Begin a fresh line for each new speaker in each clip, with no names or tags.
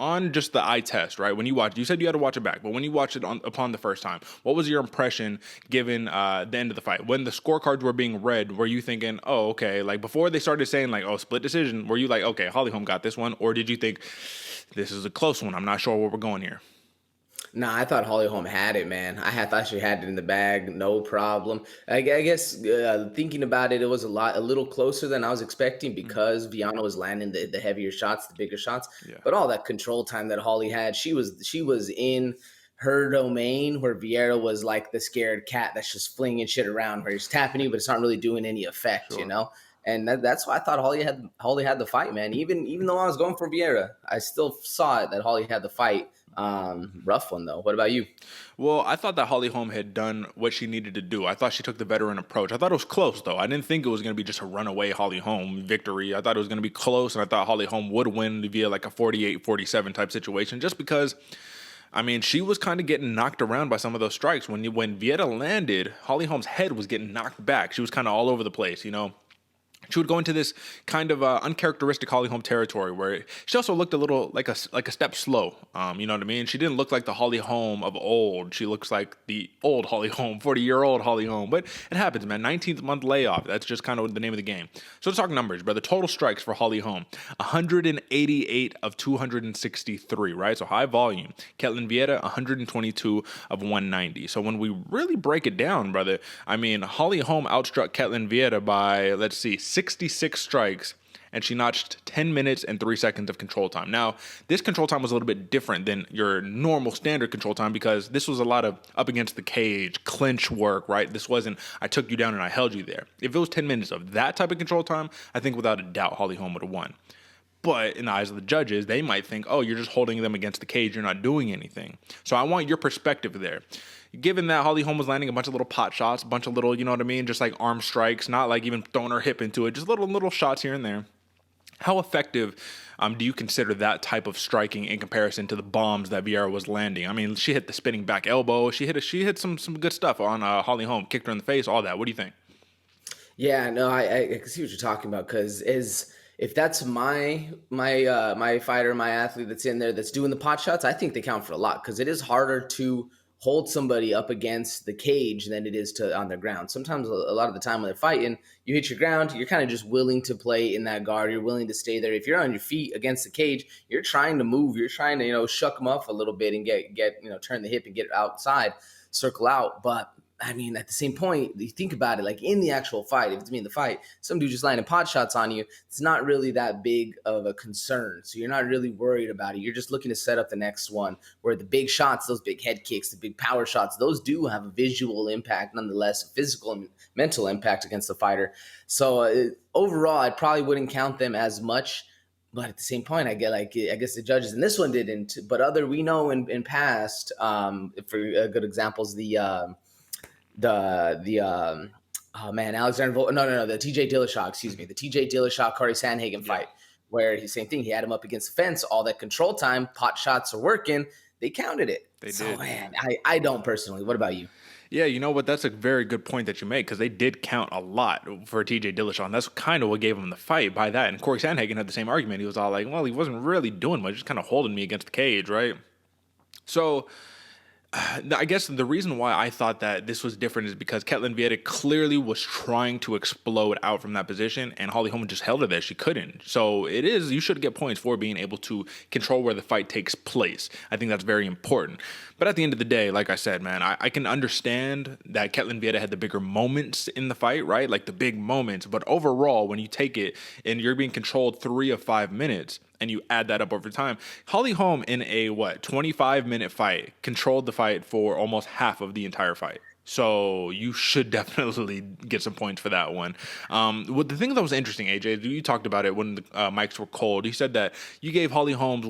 on just the eye test, right? When you watch, you said you had to watch it back, but when you watched it upon the first time, what was your impression given the end of the fight? When the scorecards were being read, were you thinking, oh, okay, like before they started saying like, oh, split decision, were you like, okay, Holly Holm got this one? Or did you think this is a close one? I'm not sure where we're going here.
Nah, I thought Holly Holm had it, man. Thought she had it in the bag, no problem. I guess thinking about it, it was a little closer than I was expecting because Viana was landing the heavier shots, the bigger shots.
Yeah.
But all that control time that Holly had, she was in her domain where Vieira was like the scared cat that's just flinging shit around, where he's tapping you, but it's not really doing any effect,
Sure.
you know. And that's why I thought Holly had the fight, man. Even though I was going for Vieira, I still saw it that Holly had the fight. Rough one though. What about you?
Well, I thought that Holly Holm had done what she needed to do. I thought she took the veteran approach. I thought it was close, though. I didn't think it was going to be just a runaway Holly Holm victory. I thought it was going to be close, and I thought Holly Holm would win via like a 48-47 type situation, just because, I mean, she was kind of getting knocked around by some of those strikes. When Vieira landed, Holly Holm's head was getting knocked back. She was kind of all over the place, you know. She would go into this kind of uncharacteristic Holly Holm territory where she also looked a little like a step slow. You know what I mean? She didn't look like the Holly Holm of old. She looks like the old Holly Holm, 40-year-old Holly Holm. But it happens, man. 19th month layoff. That's just kind of the name of the game. So let's talk numbers, brother. Total strikes for Holly Holm: 188 of 263, right? So high volume. Ketlen Vieira, 122 of 190. So when we really break it down, brother, I mean, Holly Holm outstruck Ketlen Vieira by, let's see, 66 strikes, and she notched 10 minutes and 3 seconds of control time. Now, this control time was a little bit different than your normal standard control time because this was a lot of up against the cage, clinch work, right? This wasn't, I took you down and I held you there. If it was 10 minutes of that type of control time, I think without a doubt Holly Holm would have won. But in the eyes of the judges, they might think, oh, you're just holding them against the cage. You're not doing anything. So I want your perspective there. Given that Holly Holm was landing a bunch of little pot shots, a bunch of little, you know what I mean, just like arm strikes, not like even throwing her hip into it, just little shots here and there. How effective do you consider that type of striking in comparison to the bombs that Vieira was landing? I mean, she hit the spinning back elbow. She hit some good stuff on Holly Holm, kicked her in the face, all that. What do you think?
Yeah, no, I can see what you're talking about because if that's my fighter, my athlete that's in there that's doing the pot shots, I think they count for a lot because it is harder to hold somebody up against the cage than it is to on the ground. Sometimes a lot of the time when they're fighting, you hit your ground, you're kind of just willing to play in that guard. You're willing to stay there. If you're on your feet against the cage, you're trying to move. You're trying to, shuck them up a little bit and get turn the hip and get outside, circle out. But I mean, at the same point, you think about it, like in the actual fight, if it's me in the fight, some dude just landing pot shots on you, it's not really that big of a concern. So you're not really worried about it. You're just looking to set up the next one where the big shots, those big head kicks, the big power shots, those do have a visual impact, nonetheless, a physical and mental impact against the fighter. So overall, I probably wouldn't count them as much. But at the same point, I guess the judges, and this one didn't, but we know in past, for good examples, Alexander the TJ Dillashaw, the TJ Dillashaw Corey Sandhagen fight, where he's same thing. He had him up against the fence, all that control time, pot shots are working. They counted it.
They did.
So man, I don't personally. What about you?
Yeah, you know what? That's a very good point that you make because they did count a lot for TJ Dillashaw, and that's kind of what gave him the fight by that. And Corey Sandhagen had the same argument. He was all like, well, he wasn't really doing much, just kind of holding me against the cage, right? So I guess the reason why I thought that this was different is because Ketlen Vieira clearly was trying to explode out from that position, and Holly Holm just held her there. She couldn't. So you should get points for being able to control where the fight takes place. I think that's very important. But at the end of the day, like I said, man, I can understand that Ketlen Vieira had the bigger moments in the fight, right? Like the big moments. But overall, when you take it and you're being controlled 3 of 5 minutes, and you add that up over time, Holly Holm in a 25-minute fight controlled the fight for almost half of the entire fight. So you should definitely get some points for that one. The thing that was interesting, AJ, you talked about it when the mics were cold. You said that you gave Holly Holmes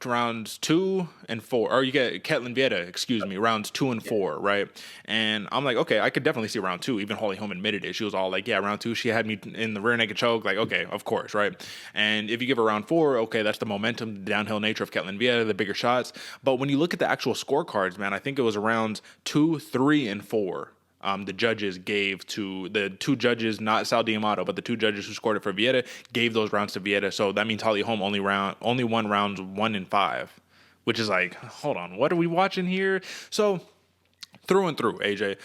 rounds 2 and 4, or you get Ketlen Vieira, rounds 2 and 4, right? And I'm like, okay, I could definitely see round 2. Even Holly Holm admitted it. She was all like, yeah, round 2, she had me in the rear naked choke. Like, okay, of course, right? And if you give her round 4, okay, that's the momentum, the downhill nature of Ketlen Vieira, the bigger shots. But when you look at the actual scorecards, man, I think it was rounds 2, 3, and 4. the judges gave to the two judges, not Sal D'Amato, but the two judges who scored it for Vieira gave those rounds to Vieira. So that means Holly Holm only won rounds 1 and 5, which is like, hold on, what are we watching here? So through and through, AJ,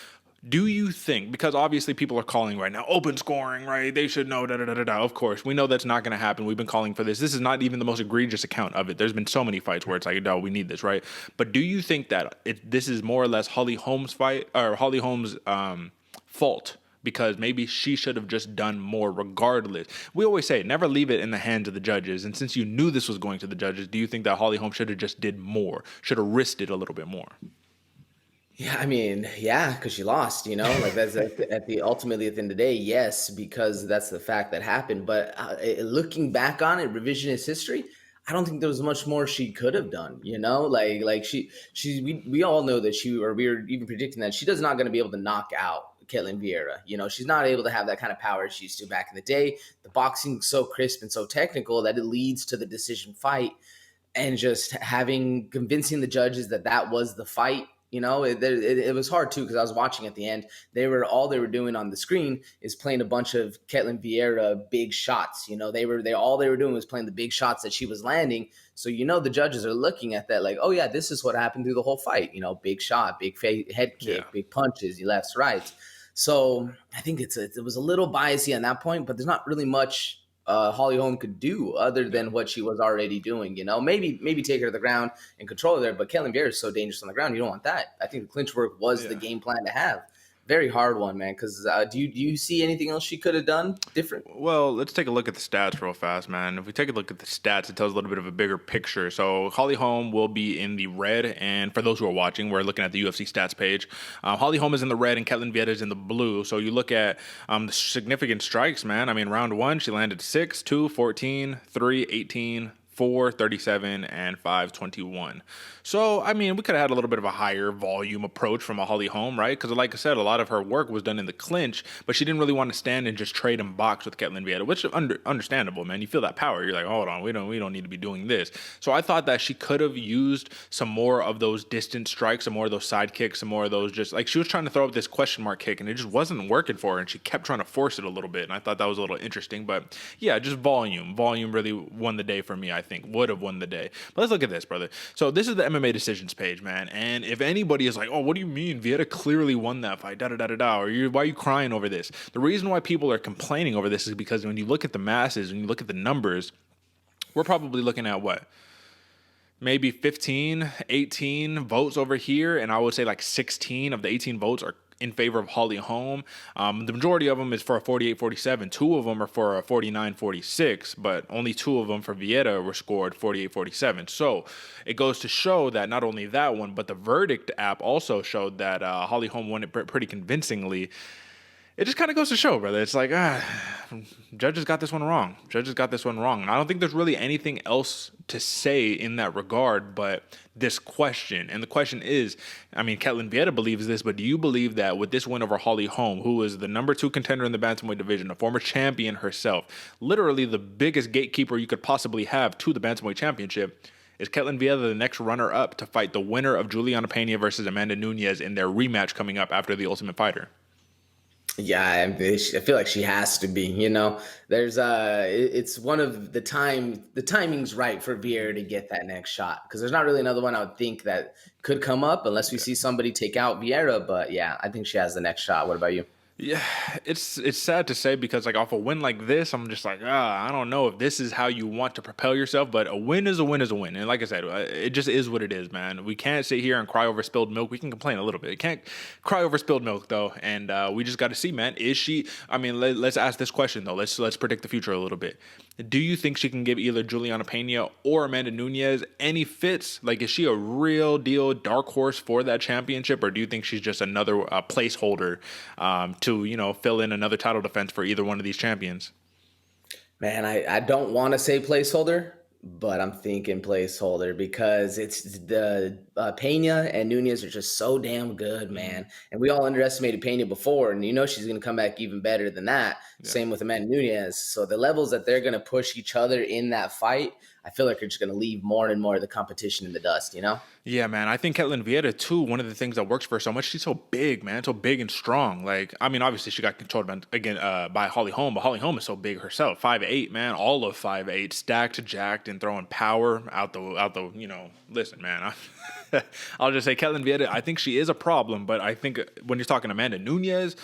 do you think, because obviously people are calling right now, open scoring, right? They should know, da da da da da. Of course, we know that's not going to happen. We've been calling for this. This is not even the most egregious account of it. There's been so many fights where it's like, no, we need this, right? But do you think that this is more or less Holly Holm's fight, or Holly Holm's fault? Because maybe she should have just done more regardless. We always say, never leave it in the hands of the judges. And since you knew this was going to the judges, do you think that Holly Holm should have just did more, should have risked it a little bit more?
Yeah, I mean, yeah, because she lost, like that's ultimately at the end of the day, yes, because that's the fact that happened. But looking back on it, revisionist history, I don't think there was much more she could have done, like we all know that we were even predicting that she's not going to be able to knock out Ketlen Vieira. She's not able to have that kind of power she used to back in the day. The boxing's so crisp and so technical that it leads to the decision fight, and just convincing the judges that was the fight. It was hard too, because I was watching at the end. All they were doing on the screen is playing a bunch of Ketlen Vieira big shots. All they were doing was playing the big shots that she was landing. So the judges are looking at that like, oh yeah, this is what happened through the whole fight. Big shot, big head kick,
Yeah.
big punches, lefts, rights. So I think it was a little biasy on that point, but there's not really much Holly Holm could do other than what she was already doing. Maybe take her to the ground and control her there. But Ketlen Vieira is so dangerous on the ground. You don't want that. I think the clinch work was the game plan to have. Very hard one, man. Because do you see anything else she could have done different?
Well, let's take a look at the stats real fast, man. If we take a look at the stats, it tells a little bit of a bigger picture. So Holly Holm will be in the red, and for those who are watching, we're looking at the UFC stats page. Holly Holm is in the red, and Ketlen Vieira is in the blue. So you look at the significant strikes, man. I mean, round 1, she landed 6, 2, 14, 3, 18, 4, 37, and 5, 21. So, I mean, we could have had a little bit of a higher volume approach from a Holly Holm, right? Because like I said, a lot of her work was done in the clinch, but she didn't really want to stand and just trade and box with Ketlen Vieira, which is understandable, man. You feel that power. You're like, hold on, we don't need to be doing this. So I thought that she could have used some more of those distance strikes, some more of those side kicks, some more of those just, like, she was trying to throw up this question mark kick, and it just wasn't working for her, and she kept trying to force it a little bit, and I thought that was a little interesting. But yeah, just volume. Volume really won the day for me, I think. Would have won the day. But let's look at this, brother. So this is the MMA decisions page, man. And if anybody is like, oh, what do you mean? Vieira clearly won that fight, da-da-da-da-da, or why are you crying over this? The reason why people are complaining over this is because when you look at the masses, when you look at the numbers, we're probably looking at what? Maybe 15, 18 votes over here, and I would say like 16 of the 18 votes are in favor of Holly Holm. The majority of them is for a 48-47. 2 of them are for a 49-46, but only 2 of them for Vieira were scored 48-47. So it goes to show that not only that one, but the verdict app also showed that Holly Holm won it pretty convincingly. It just kind of goes to show, brother. It's like, judges got this one wrong. Judges got this one wrong. And I don't think there's really anything else to say in that regard but this question. And the question is, I mean, Ketlen Vieira believes this, but do you believe that with this win over Holly Holm, who is the number 2 contender in the bantamweight division, a former champion herself, literally the biggest gatekeeper you could possibly have to the bantamweight championship, is Ketlen Vieira the next runner-up to fight the winner of Juliana Pena versus Amanda Nunes in their rematch coming up after The Ultimate Fighter?
Yeah, I feel like she has to be. There's it's one of the timing's right for Vieira to get that next shot, because there's not really another one I would think that could come up unless we see somebody take out Vieira. But yeah, I think she has the next shot. What about you?
Yeah, it's sad to say, because like off a win like this, I'm just like, I don't know if this is how you want to propel yourself, but a win is a win is a win. And like I said, it just is what it is, man. We can't sit here and cry over spilled milk. We can complain a little bit. Can't cry over spilled milk though. And we just got to see, man, is she, I mean, let's ask this question though. Let's predict the future a little bit. Do you think she can give either Juliana Pena or Amanda Nunes any fits? Like, is she a real deal dark horse for that championship, or do you think she's just another placeholder to fill in another title defense for either one of these champions?
Man, I don't want to say placeholder, but I'm thinking placeholder, because it's the Pena and Nunez are just so damn good, man. And we all underestimated Pena before, and she's going to come back even better than that. Yeah. Same with Amanda Nunez. So the levels that they're going to push each other in that fight, I feel like are just going to leave more and more of the competition in the dust, you know?
Yeah, man. I think Ketlen Vieira too. One of the things that works for her so much, she's so big, man, so big and strong. Like, I mean, obviously she got controlled again by Holly Holm, but Holly Holm is so big herself, 5'8", man, all of 5'8", stacked, jacked, and throwing power out the. Listen, man. I'll just say Ketlen Vieira. I think she is a problem, but I think when you're talking Amanda Nunes,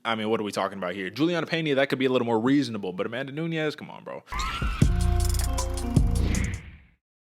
I mean, what are we talking about here? Juliana Pena, that could be a little more reasonable, but Amanda Nunes, come on, bro.